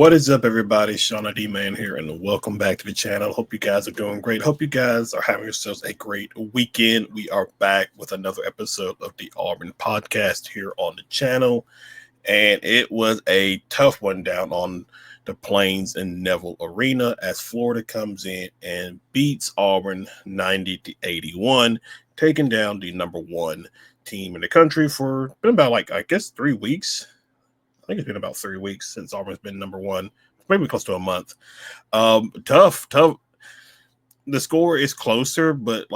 What is up, everybody? Shauna D Man here, and welcome back to the channel. Hope you guys are doing great. Hope you guys are having yourselves a great weekend. We are back with another episode of the Auburn Podcast here on the channel, and it was a tough one down on the Plains and Neville Arena as Florida comes in and beats Auburn 90-81, taking down the number one team in the country for been about 3 weeks. I think it's been about 3 weeks since Auburn's been number one, maybe close to a month. Tough. The score is closer, but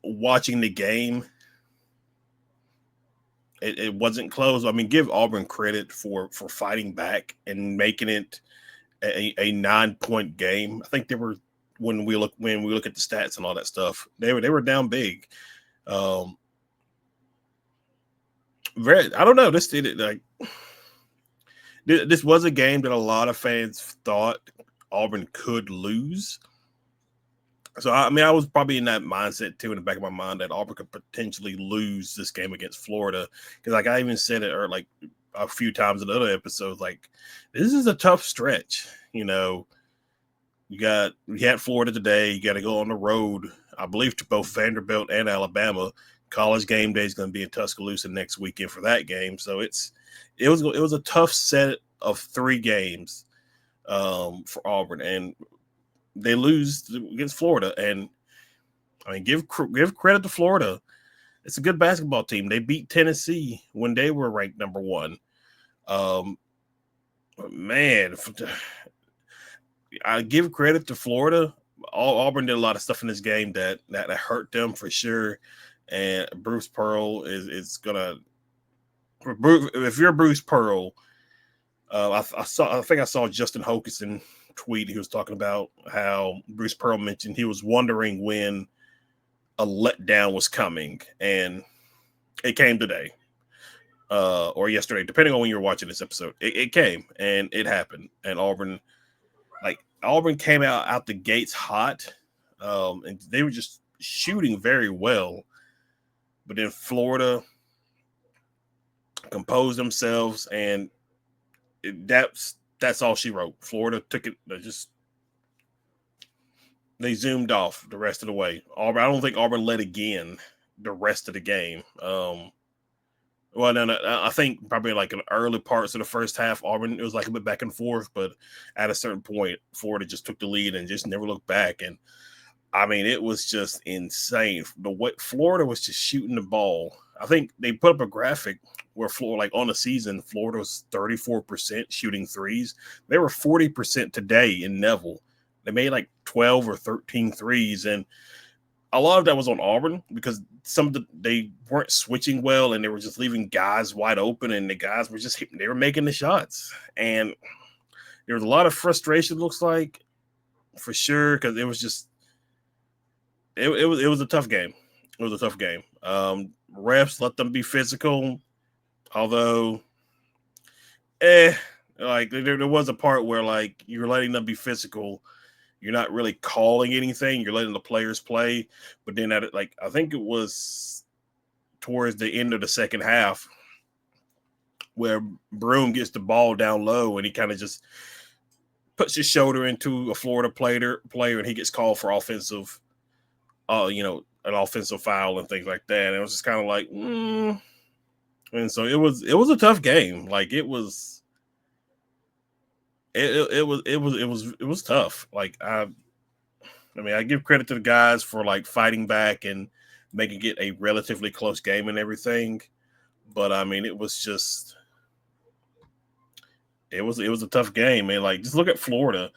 watching the game, it wasn't close. I mean, give Auburn credit for fighting back and making it a 9-point game. I think they were when we look at the stats and all that stuff, they were down big. I don't know. This was a game that a lot of fans thought Auburn could lose. So, I mean, I was probably in that mindset, too, in the back of my mind that Auburn could potentially lose this game against Florida. Because, I even said it a few times in other episodes, this is a tough stretch. You had Florida today. You got to go on the road, I believe, to both Vanderbilt and Alabama. College game day is going to be in Tuscaloosa next weekend for that game. So, it was a tough set of 3 games for Auburn, and they lose against Florida. And I mean, give credit to Florida. It's a good basketball team. They beat Tennessee when they were ranked number one. Man, I give credit to Florida. Auburn did a lot of stuff in this game that hurt them for sure. And Bruce Pearl is gonna. If you're Bruce Pearl, I think I saw Justin Hokanson tweet. He was talking about how Bruce Pearl mentioned he was wondering when a letdown was coming, and it came today or yesterday, depending on when you're watching this episode. It came and it happened, and Auburn came out the gates hot, and they were just shooting very well, but then Florida composed themselves, and that's all she wrote. Florida took it, they zoomed off the rest of the way. Auburn, I don't think Auburn led again the rest of the game. I think probably in early parts of the first half, Auburn, it was a bit back and forth, but at a certain point, Florida just took the lead and just never looked back. And I mean, it was just insane. The way Florida was just shooting the ball. I think they put up a graphic where Florida, on the season, Florida was 34% shooting threes. They were 40% today in Neville. They made 12 or 13 threes, and a lot of that was on Auburn because they weren't switching well, and they were just leaving guys wide open, and the guys were just they were making the shots, and there was a lot of frustration. Looks like, for sure, because it was just it was a tough game. It was a tough game. Refs let them be physical, although, there was a part where you're letting them be physical. You're not really calling anything. You're letting the players play. But then I think it was towards the end of the second half where Broom gets the ball down low and he kind of just puts his shoulder into a Florida player and he gets called for offensive, an offensive foul and things like that. And it was just kind of and so it was a tough game. It was tough. I give credit to the guys for fighting back and making it a relatively close game and everything. But I mean, it was a tough game. And just look at Florida.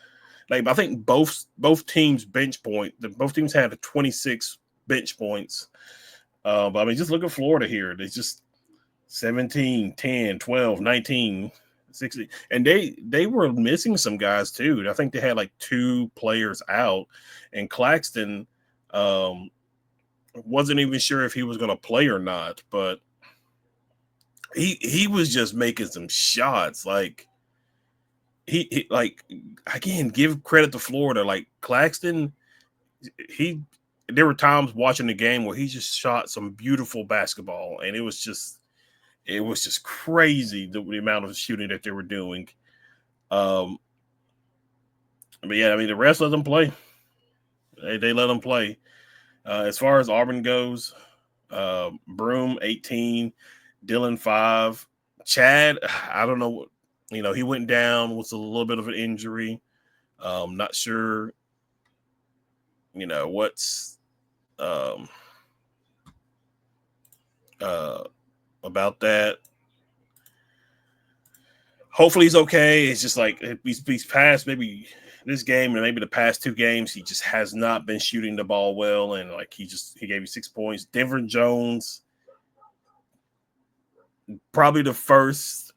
I think both teams both teams had 26 bench points. But I mean, just look at Florida here. They just 17, 10, 12, 19, 16. And they were missing some guys too. I think they had 2 players out, and Claxton wasn't even sure if he was going to play or not, but he was just making some shots. He again, give credit to Florida. Claxton, there were times watching the game where he just shot some beautiful basketball, and it was just crazy the amount of shooting that they were doing. But yeah, I mean, the rest let them play. They let them play. As far as Auburn goes, Broom 18, Dylan 5, Chad. I don't know. He went down with a little bit of an injury. Not sure. What's um, uh, about that. Hopefully he's okay. It's just like he's past maybe this game and maybe the past 2 games. He just has not been shooting the ball well, and like he gave you 6 points. Denver Jones, probably the first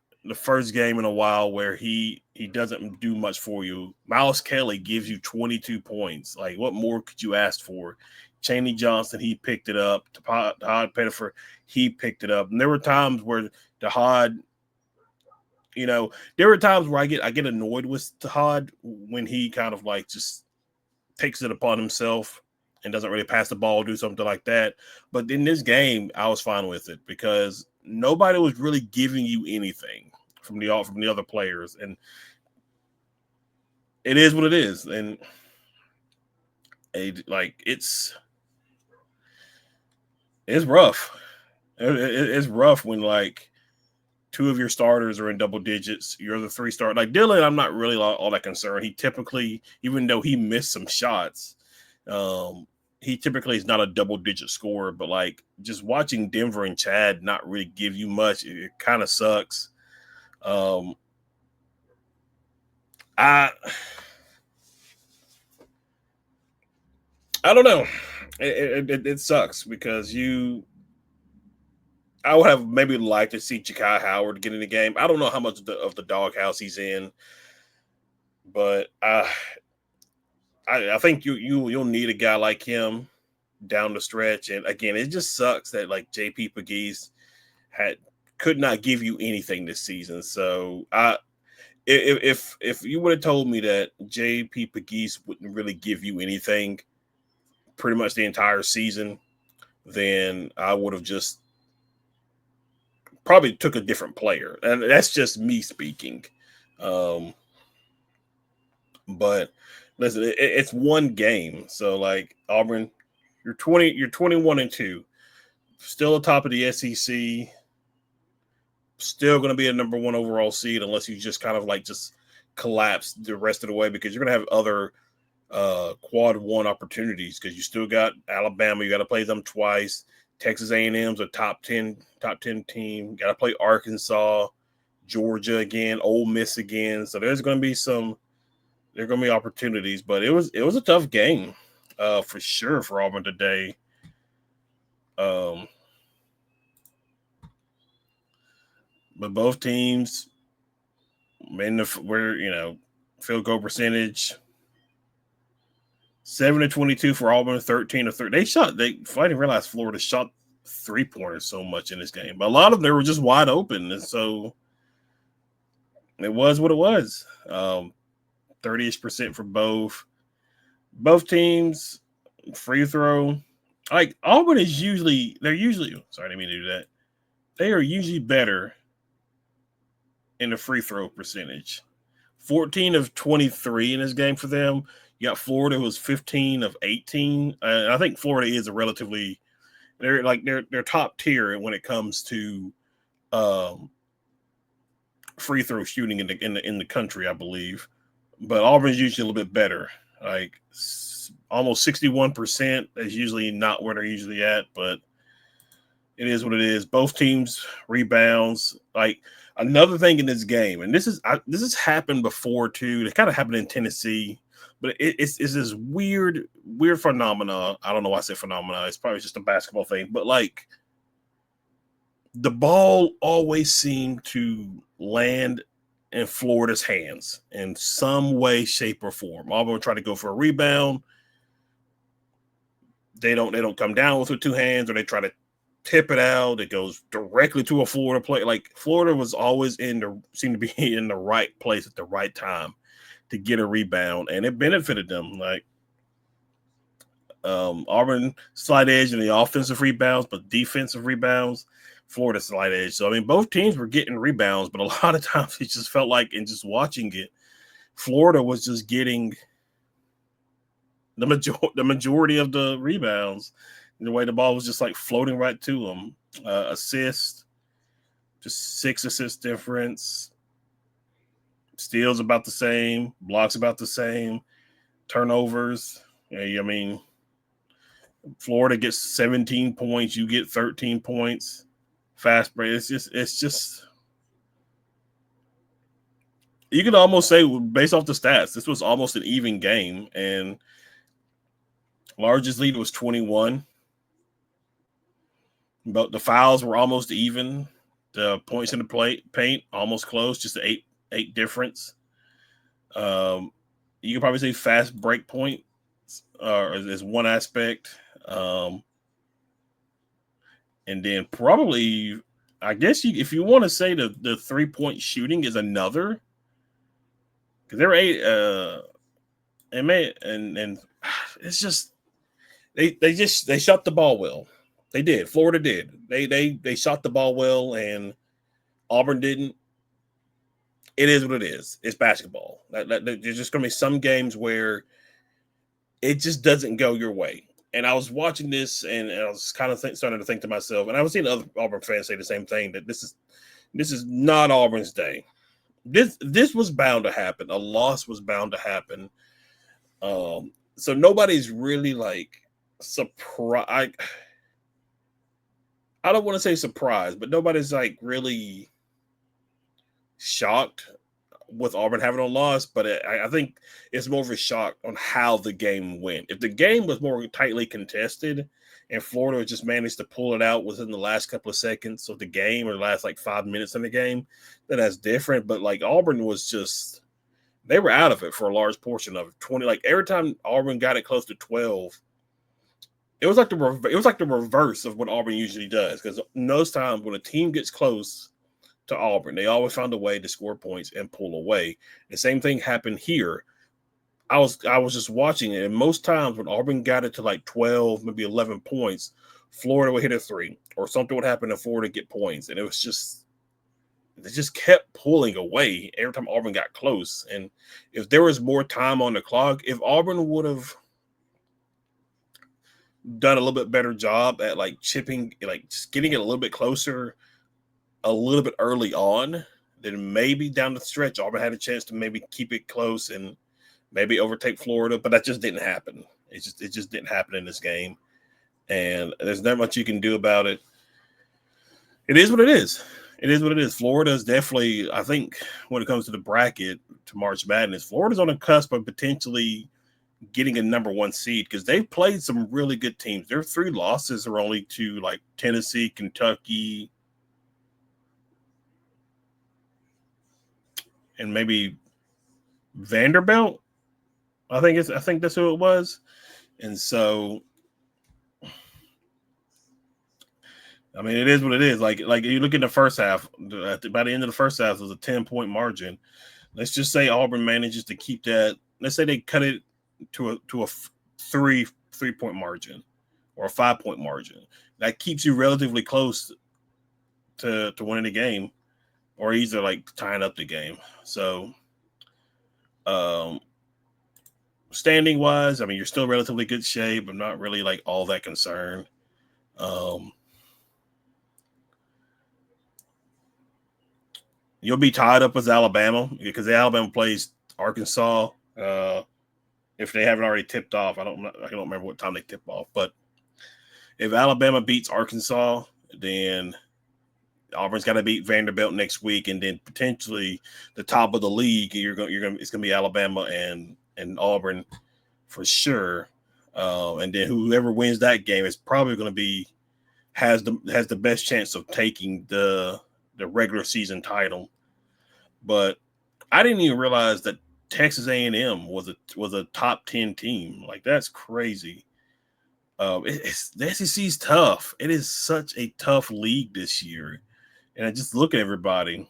game in a while where he doesn't do much for you. Miles Kelly gives you 22 points. Like, what more could you ask for? Chaney Johnson, he picked it up. Todd Pettifer, he picked it up. And there were times where Todd, there were times where I get annoyed with Todd when he kind of like just takes it upon himself and doesn't really pass the ball, do something like that. But in this game, I was fine with it because nobody was really giving you anything from the other players, and it is what it is. And it's rough. It's rough when like 2 of your starters are in double digits. You're the 3 star. Like Dylan, I'm not really all that concerned. He typically, even though he missed some shots, he typically is not a double digit scorer. But like just watching Denver and Chad not really give you much, it kind of sucks. I don't know. It sucks because I would have maybe liked to see Ja'Kai Howard get in the game. I don't know how much of the doghouse he's in, but I think you'll need a guy like him down the stretch. And again, it just sucks that like JP Pegues could not give you anything this season. So if you would have told me that JP Pegues wouldn't really give you anything pretty much the entire season, then I would have just probably took a different player. And that's just me speaking. But listen, it's one game. So like Auburn, you're 21-2, still atop of the SEC, still going to be a number 1 overall seed unless you just kind of like just collapse the rest of the way, because you're going to have other quad 1 opportunities, because you still got Alabama. You got to play them twice. Texas A&M's a top 10 team. Got to play Arkansas, Georgia again, Ole Miss again. So there's going to be opportunities, but it was a tough game for sure for Auburn today. But both teams field goal percentage 7-22 for Auburn, 13-3. I didn't realize Florida shot 3-pointers so much in this game, but a lot of them were just wide open, and so it was what it was. 30% for both teams. Free throw, like Auburn sorry, I didn't mean to do that. They are usually better in the free throw percentage. 14 of 23 in this game for them. You got Florida, who was 15 of 18. I think Florida is they're top tier when it comes to free throw shooting in the country, I believe. But Auburn's usually a little bit better. Like almost 61% is usually not where they're usually at, but it is what it is. Both teams rebounds. Like another thing in this game, and this has happened before too. It kind of happened in Tennessee, but it's this weird phenomenon. I don't know why I say phenomena. It's probably just a basketball thing, but like the ball always seemed to land in Florida's hands in some way, shape, or form. Auburn try to go for a rebound. They don't come down with 2 hands, or they try to tip it out. It goes directly to a Florida player. Like Florida was always seemed to be in the right place at the right time to get a rebound, and it benefited them. Like Auburn slight edge in the offensive rebounds, but defensive rebounds, Florida slight edge. So I mean, both teams were getting rebounds, but a lot of times it just felt like, in just watching it, Florida was just getting the majority of the rebounds. The way the ball was just like floating right to them. Assist, just 6 assists difference. Steals about the same. Blocks about the same. Turnovers. Yeah, I mean, Florida gets 17 points. You get 13 points. Fast break. It's just. You could almost say, based off the stats, this was almost an even game, and largest lead was 21. But the fouls were almost even. The points in the paint almost close, just an eight difference. You could probably say fast break point is one aspect, and then probably, I guess if you want to say the 3-point shooting is another, because there were 8. And it's just they shot the ball well. They did. Florida did. They shot the ball well, and Auburn didn't. It is what it is. It's basketball. There's just going to be some games where it just doesn't go your way. And I was watching this, and I was kind of starting to think to myself, and I was seeing other Auburn fans say the same thing, that this is not Auburn's day. This was bound to happen. A loss was bound to happen. So nobody's really like surprised. I don't want to say surprised, but nobody's like really shocked with Auburn having a loss. But I think it's more of a shock on how the game went. If the game was more tightly contested and Florida just managed to pull it out within the last couple of seconds of the game, or the last like 5 minutes in the game, then that's different. But like Auburn was just, they were out of it for a large portion of it. 20, like every time Auburn got it close to 12, it was like the reverse of what Auburn usually does. Because most times when a team gets close to Auburn, they always found a way to score points and pull away. The same thing happened here. I was just watching it, and most times when Auburn got it to like 12, maybe 11 points, Florida would hit a 3, or something would happen to Florida to get points, and it was just, they just kept pulling away every time Auburn got close. And if there was more time on the clock, if Auburn would have done a little bit better job at like chipping, like just getting it a little bit closer, a little bit early on, then maybe down the stretch, Auburn had a chance to maybe keep it close and maybe overtake Florida. But that just didn't happen. It just didn't happen in this game, and there's not much you can do about it. It is what it is. It is what it is. Florida is definitely, I think, when it comes to the bracket to March Madness, Florida's on the cusp of potentially getting a number 1 seed, because they've played some really good teams. Their 3 losses are only to like Tennessee, Kentucky, and maybe Vanderbilt. I think that's who it was. And so, I mean, it is what it is. Like you look in the first half, by the end of the first half, it was a 10-point margin. Let's just say Auburn manages to keep that. Let's say they cut it to a 3-point margin or a 5-point margin. That keeps you relatively close to winning the game, or either like tying up the game. So, standing wise, I mean, you're still relatively good shape. I'm not really like all that concerned. You'll be tied up with Alabama, because Alabama plays Arkansas. If they haven't already tipped off, I don't remember what time they tip off. But if Alabama beats Arkansas, then Auburn's got to beat Vanderbilt next week, and then potentially the top of the league, it's gonna be Alabama and Auburn for sure. And then whoever wins that game is probably going to has the best chance of taking the regular season title. But I didn't even realize that Texas A&M was a top 10 team. Like, that's crazy. The SEC's tough. It is such a tough league this year. And I just look at everybody.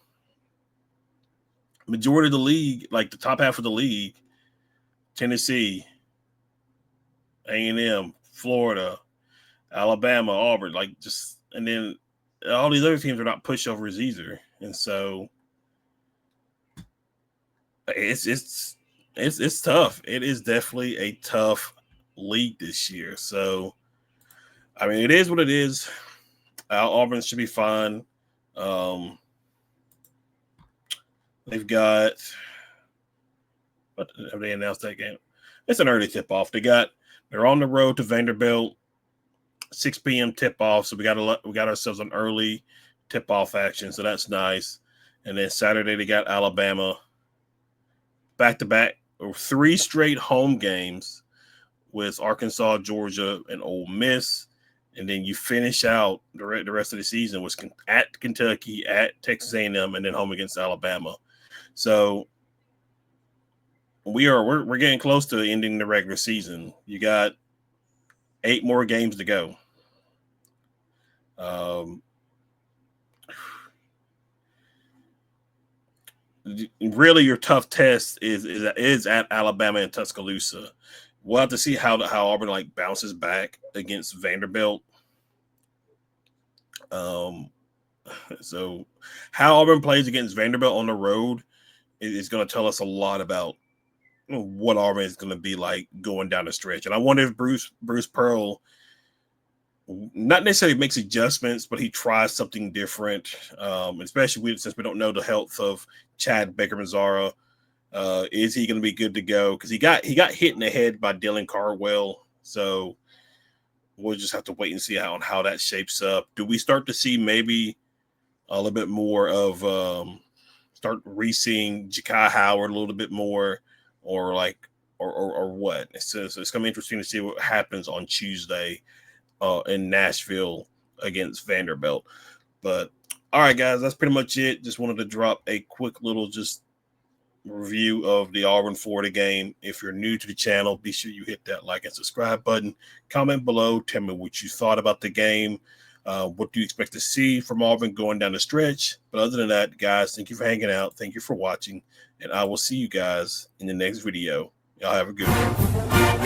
Majority of the league, like the top half of the league, Tennessee, A&M, Florida, Alabama, Auburn, like just, and then all these other teams are not pushovers either. And so it's tough. It is definitely a tough league this year. So, I mean, it is what it is. Auburn should be fine. They've got, but have they announced that game? It's an early tip-off. They're on the road to Vanderbilt, 6 p.m. tip-off. So we got ourselves an early tip-off action. So that's nice. And then Saturday they got Alabama, back-to-back, or 3 straight home games with Arkansas, Georgia, and Ole Miss. And then you finish out the rest of the season was at Kentucky, at Texas A&M, and then home against Alabama. So we're getting close to ending the regular season. You got 8 more games to go. Really, your tough test is at Alabama and Tuscaloosa. We'll have to see how Auburn bounces back against Vanderbilt. So how Auburn plays against Vanderbilt on the road is going to tell us a lot about what Auburn is going to be like going down the stretch. And I wonder if Bruce Pearl not necessarily makes adjustments, but he tries something different, especially since we don't know the health of Chad Baker-Mazara. Is he going to be good to go? Because he got hit in the head by Dylan Cardwell. So we'll just have to wait and see how that shapes up. Do we start to see maybe a little bit more of start re-seeing Ja'Kai Howard a little bit more, or what? It's going to be interesting to see what happens on Tuesday in Nashville against Vanderbilt. But all right, guys, that's pretty much it. Just wanted to drop a quick little review of the Auburn Florida game. If you're new to the channel, be sure you hit that like and subscribe button. Comment below. Tell me what you thought about the game. What do you expect to see from Auburn going down the stretch? But other than that, guys, thank you for hanging out. Thank you for watching. And I will see you guys in the next video. Y'all have a good one.